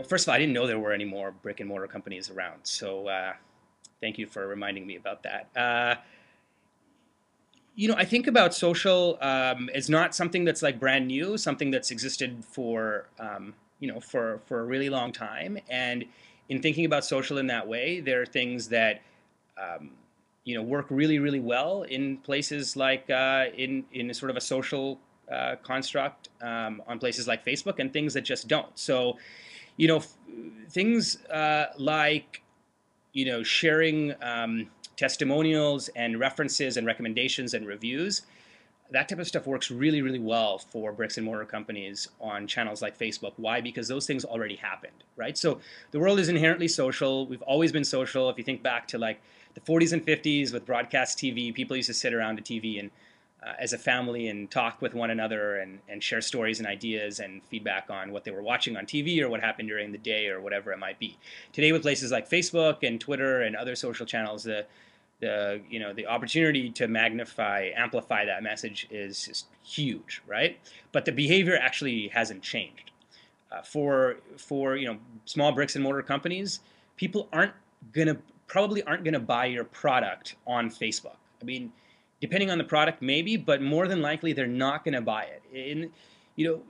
First of all, I didn't know there were any more brick and mortar companies around, so thank you for reminding me about that. I think about social as not something that's like brand new, something that's existed for for a really long time. And in thinking about social in that way, there are things that um, work really, really well in places like in a sort of a social construct on places like Facebook, and things that just don't. So you know, things like sharing testimonials and references and recommendations and reviews. That type of stuff works really, really well for bricks and mortar companies on channels like Facebook. Why? Because those things already happened, right? So the world is inherently social. We've always been social. If you think back to like the 40s and 50s with broadcast TV, people used to sit around a TV and as a family and talk with one another and share stories and ideas and feedback on what they were watching on TV or what happened during the day or whatever it might be. Today, with places like Facebook and Twitter and other social channels, the opportunity to magnify, amplify that message is just huge, right? But the behavior actually hasn't changed. For small bricks and mortar companies, people probably aren't gonna buy your product on Facebook. I mean, depending on the product, maybe, but more than likely they're not going to buy it. You know,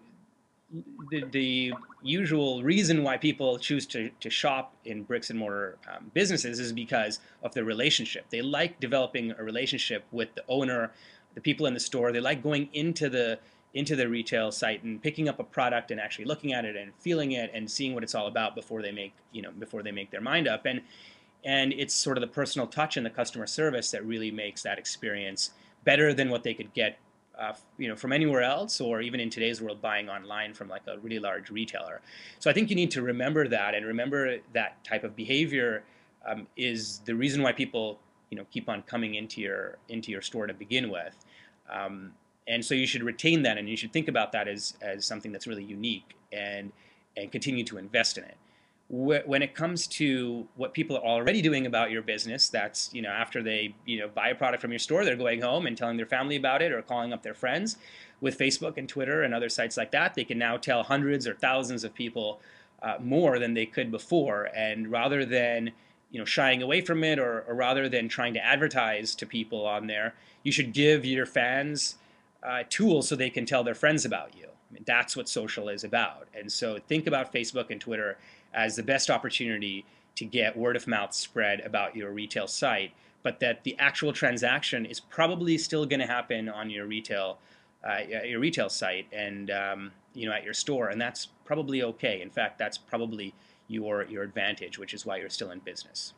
the usual reason why people choose to shop in bricks and mortar businesses is because of the relationship. They like developing a relationship with the owner, the people in the store. They like going into the retail site and picking up a product and actually looking at it and feeling it and seeing what it's all about before they make their mind up. And it's sort of the personal touch and the customer service that really makes that experience better than what they could get from anywhere else, or even in today's world buying online from like a really large retailer. So I think you need to remember that, and remember that type of behavior is the reason why people keep on coming into your store to begin with. And so you should retain that, and you should think about that as something that's really unique, and continue to invest in it. When it comes to what people are already doing about your business, that's after they buy a product from your store, they're going home and telling their family about it or calling up their friends. With Facebook and Twitter and other sites like that, they can now tell hundreds or thousands of people more than they could before. And rather than shying away from it, or rather than trying to advertise to people on there, you should give your fans tools so they can tell their friends about you. I mean, that's what social is about. And so think about Facebook and Twitter as the best opportunity to get word of mouth spread about your retail site, but that the actual transaction is probably still going to happen on your retail site and at your store, and that's probably okay. In fact, that's probably your advantage, which is why you're still in business.